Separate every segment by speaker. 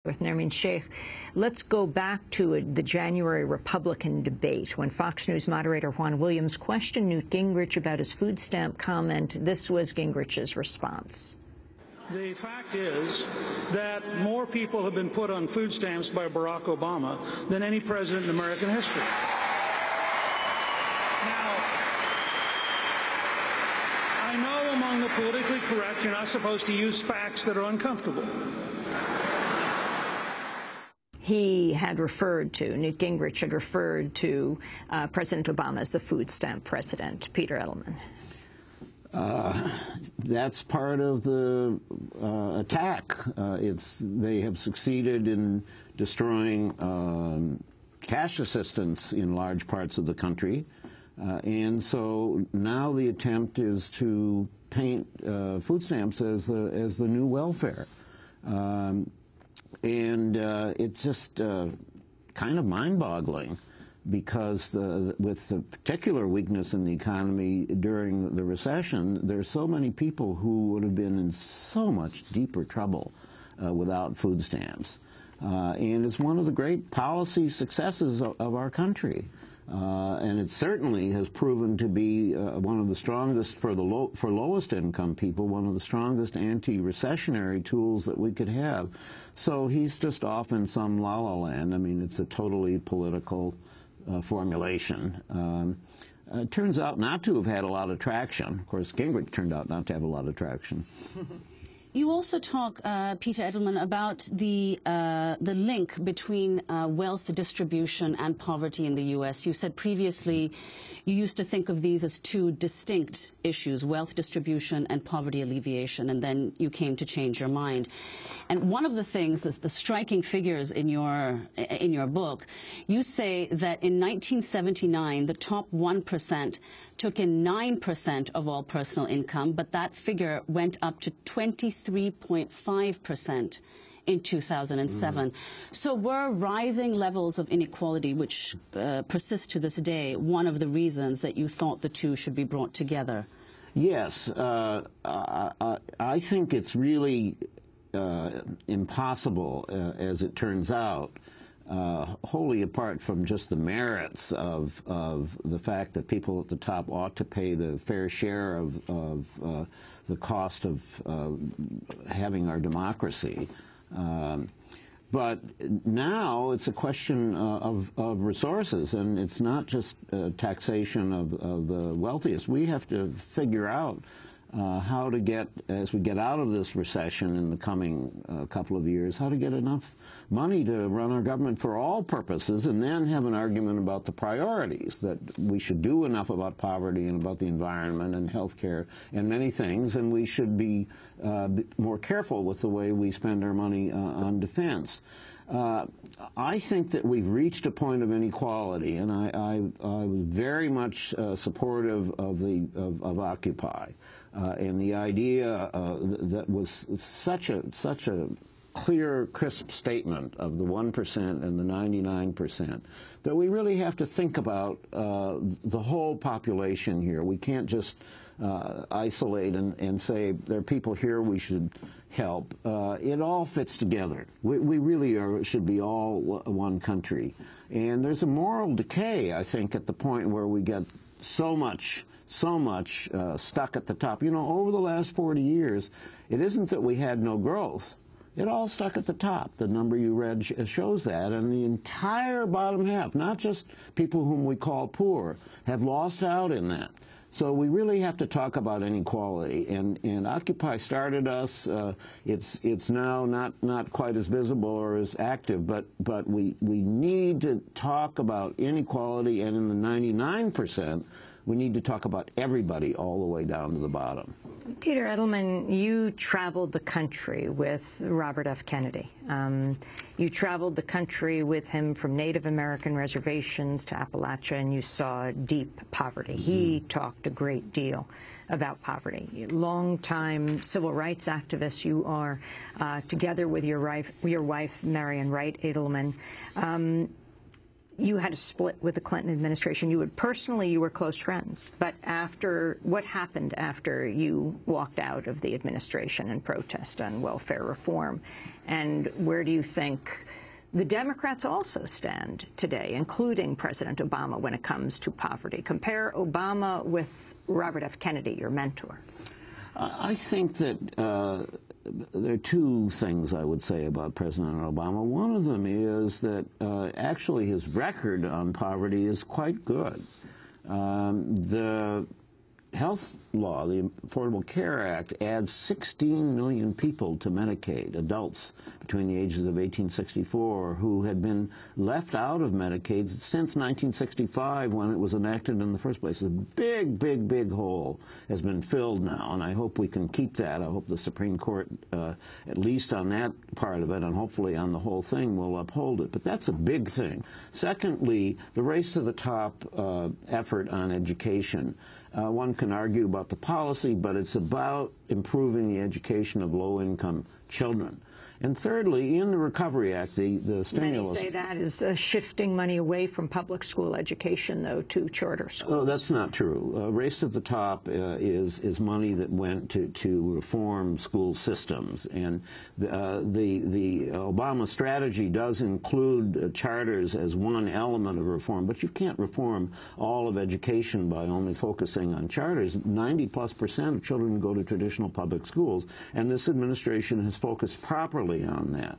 Speaker 1: With Nermeen Sheikh. Let's go back to the January Republican debate when Fox News moderator Juan Williams questioned Newt Gingrich about his food stamp comment. This was Gingrich's response.
Speaker 2: The fact is that more people have been put on food stamps by Barack Obama than any president in American history. Now, I know among the politically correct, you're not supposed to use facts that are uncomfortable.
Speaker 1: He had referred to, Newt Gingrich had referred to President Obama as the food stamp president. Peter Edelman.
Speaker 3: That's part of the attack. They have succeeded in destroying cash assistance in large parts of the country. And so now the attempt is to paint food stamps as the new welfare. And it's just kind of mind-boggling because with the particular weakness in the economy during the recession, there are so many people who would have been in so much deeper trouble without food stamps. And it's one of the great policy successes of our country. And it certainly has proven to be one of the strongest, for lowest income people, one of the strongest anti-recessionary tools that we could have. So he's just off in some la-la land. I mean, it's a totally political formulation. It turns out not to have had a lot of traction. Of course, Gingrich turned out not to have a lot of traction.
Speaker 4: You also talk, Peter Edelman, about the link between wealth distribution and poverty in the U.S. You said previously you used to think of these as two distinct issues, wealth distribution and poverty alleviation, and then you came to change your mind. And one of the things, the striking figures in your book, you say that in 1979, the top 1% took in 9% of all personal income, but that figure went up to 23.5% in 2007. So were rising levels of inequality, which persist to this day, one of the reasons that you thought the two should be brought together?
Speaker 3: Yes. I think it's really impossible, as it turns out, wholly apart from just the merits of the fact that people at the top ought to pay the fair share of the cost of having our democracy. But now it's a question of resources, and it's not just taxation of the wealthiest. We have to figure out how to get, as we get out of this recession in the coming couple of years, how to get enough money to run our government for all purposes, and then have an argument about the priorities, that we should do enough about poverty and about the environment and health care and many things, and we should be more careful with the way we spend our money on defense. I think that we've reached a point of inequality, and I was very much supportive of Occupy. And the idea that was such a clear, crisp statement of the 1% and the 99%, that we really have to think about the whole population here. We can't just isolate and say there are people here we should help. It all fits together. We really should be all one country. And there's a moral decay, I think, at the point where we get so much stuck at the top. You know, over the last 40 years, it isn't that we had no growth. It all stuck at the top. The number you read shows that, and the entire bottom half, not just people whom we call poor, have lost out in that. So we really have to talk about inequality, and Occupy started us. It's now not quite as visible or as active, but we need to talk about inequality, and in the 99%, we need to talk about everybody all the way down to the bottom.
Speaker 1: Peter Edelman, you traveled the country with Robert F. Kennedy. You traveled the country with him from Native American reservations to Appalachia, and you saw deep poverty. He talked a great deal about poverty. Long-time civil rights activist you are, together with your wife, Marian Wright Edelman. you had a split with the Clinton administration. You were close friends. But what happened after you walked out of the administration in protest on welfare reform? And where do you think the Democrats also stand today, including President Obama, when it comes to poverty? Compare Obama with Robert F. Kennedy, your mentor.
Speaker 3: I think that there are two things I would say about President Obama. One of them is that actually his record on poverty is quite good. The health law, the Affordable Care Act, adds 16 million people to Medicaid, adults between the ages of 1864 who had been left out of Medicaid since 1965 when it was enacted in the first place. A big, big, big hole has been filled now, and I hope we can keep that. I hope the Supreme Court, at least on that part of it, and hopefully on the whole thing, will uphold it. But that's a big thing. Secondly, the race to the top effort on education. One can argue about the policy, but it's about improving the education of low-income children. And thirdly, in the Recovery Act, the stimulus...
Speaker 1: Many say that is shifting money away from public school education, though, to charter schools.
Speaker 3: Oh, that's not true. Race to the Top is money that went to reform school systems. And the Obama strategy does include charters as one element of reform, but you can't reform all of education by only focusing on charters. 90+% of children go to traditional public schools, and this administration has focused properly on that.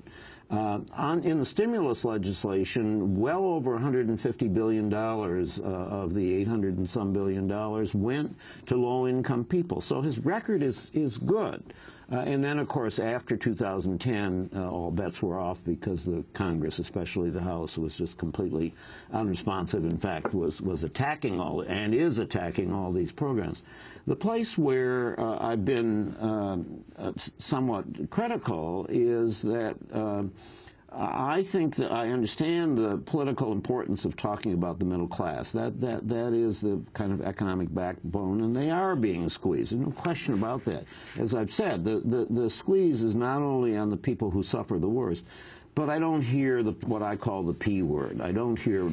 Speaker 3: In the stimulus legislation, well over $150 billion of the 800 and some billion dollars went to low-income people. So his record is good. And then, of course, after 2010, all bets were off because the Congress, especially the House, was just completely unresponsive. In fact, was attacking and is attacking all these programs. The place where I've been somewhat critical is that I think that I understand the political importance of talking about the middle class. That is the kind of economic backbone, and they are being squeezed. There's no question about that. As I've said, the squeeze is not only on the people who suffer the worst, but I don't hear what I call the P word. I don't hear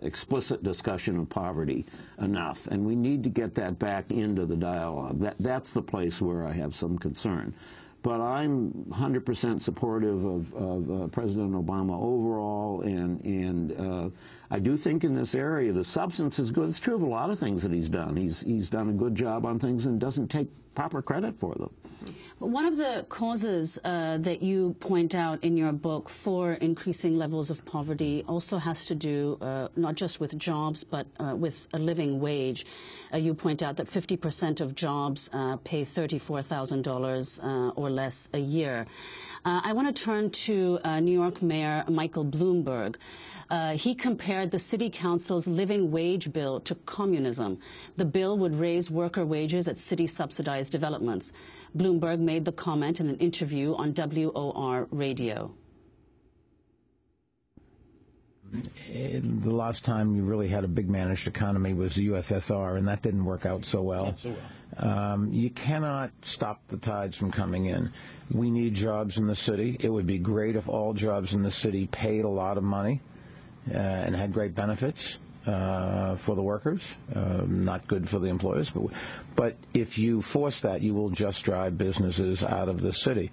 Speaker 3: explicit discussion of poverty enough, and we need to get that back into the dialogue. That's the place where I have some concern. But I'm 100% supportive of President Obama overall, and I do think in this area the substance is good. It's true of a lot of things that he's done. He's done a good job on things and doesn't take proper credit for them.
Speaker 4: One of the causes that you point out in your book for increasing levels of poverty also has to do not just with jobs, but with a living wage. You point out that 50% of jobs pay $34,000 or less a year. I want to turn to New York Mayor Michael Bloomberg. He compared the city council's living wage bill to communism. The bill would raise worker wages at city-subsidized developments. Bloomberg made the comment in an interview on WOR radio.
Speaker 5: The last time you really had a big managed economy was the USSR, and that didn't work out so well. Not so well. You cannot stop the tides from coming in. We need jobs in the city. It would be great if all jobs in the city paid a lot of money and had great benefits for the workers. Not good for the employers. But if you force that, you will just drive businesses out of the city.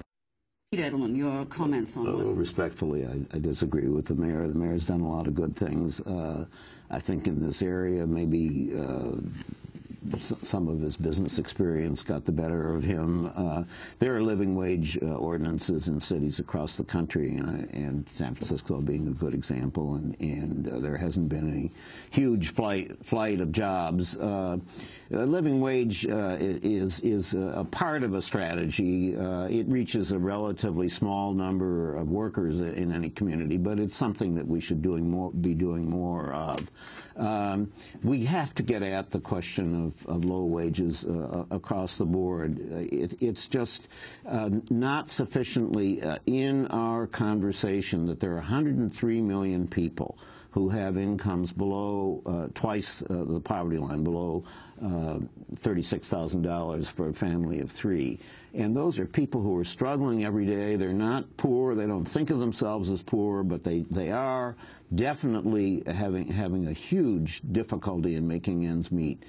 Speaker 4: Peter Edelman, your comments on that?
Speaker 3: Respectfully, I disagree with the mayor. The mayor's done a lot of good things. I think in this area, maybe some of his business experience got the better of him. There are living wage ordinances in cities across the country, and San Francisco being a good example, and there hasn't been any huge flight of jobs. Living wage is a part of a strategy. It reaches a relatively small number of workers in any community, but it's something that we should be doing more of. We have to get at the question of low wages across the board. It's just not sufficiently in our conversation that there are 103 million people who have incomes below twice the poverty line, below $36,000 for a family of 3. And those are people who are struggling every day. They're not poor. They don't think of themselves as poor, but they are definitely having a huge difficulty in making ends meet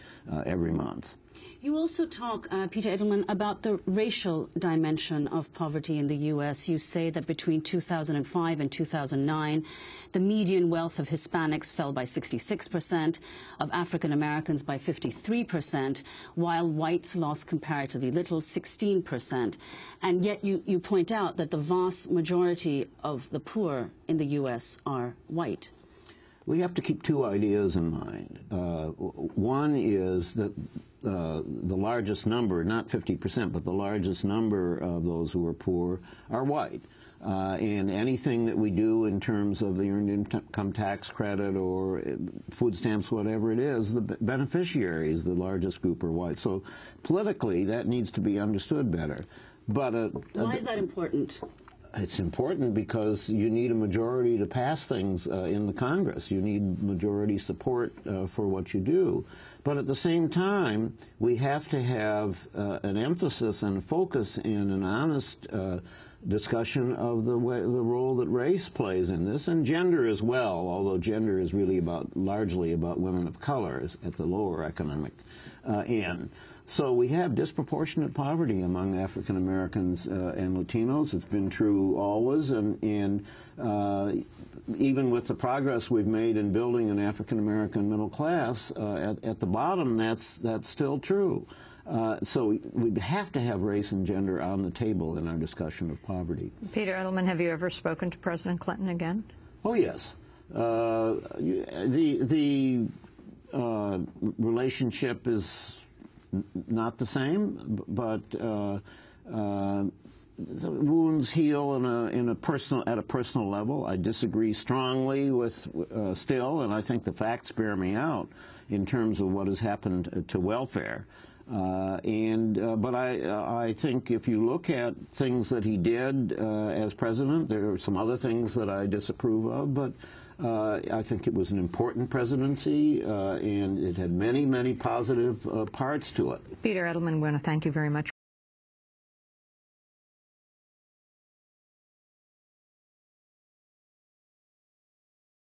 Speaker 3: every month.
Speaker 4: You also talk, Peter Edelman, about the racial dimension of poverty in the U.S. You say that between 2005 and 2009, the median wealth of Hispanics fell by 66%, of African Americans by 53%, while whites lost comparatively little, 16%. And yet you point out that the vast majority of the poor in the U.S. are white.
Speaker 3: We have to keep 2 ideas in mind. One is that the largest number, not 50%, but the largest number of those who are poor are white. And anything that we do in terms of the Earned Income Tax Credit or food stamps, whatever it is, the beneficiaries, the largest group, are white. So politically, that needs to be understood better. But
Speaker 4: why is that important?
Speaker 3: It's important because you need a majority to pass things in the Congress. You need majority support for what you do. But at the same time, we have to have an emphasis and a focus in an honest discussion of the role that race plays in this, and gender as well, although gender is really largely about women of color at the lower economic end. So we have disproportionate poverty among African Americans and Latinos. It's been true always, and even with the progress we've made in building an African American middle class, at the bottom, that's still true. So we have to have race and gender on the table in our discussion of poverty.
Speaker 1: Peter Edelman, have you ever spoken to President Clinton again?
Speaker 3: Oh, yes. The relationship is not the same, but the wounds heal at a personal level. I disagree strongly with still, and I think the facts bear me out in terms of what has happened to welfare. But I think if you look at things that he did as president, there are some other things that I disapprove of, but I think it was an important presidency, and it had many, many positive parts to it.
Speaker 1: Peter Edelman, we want to thank you very much.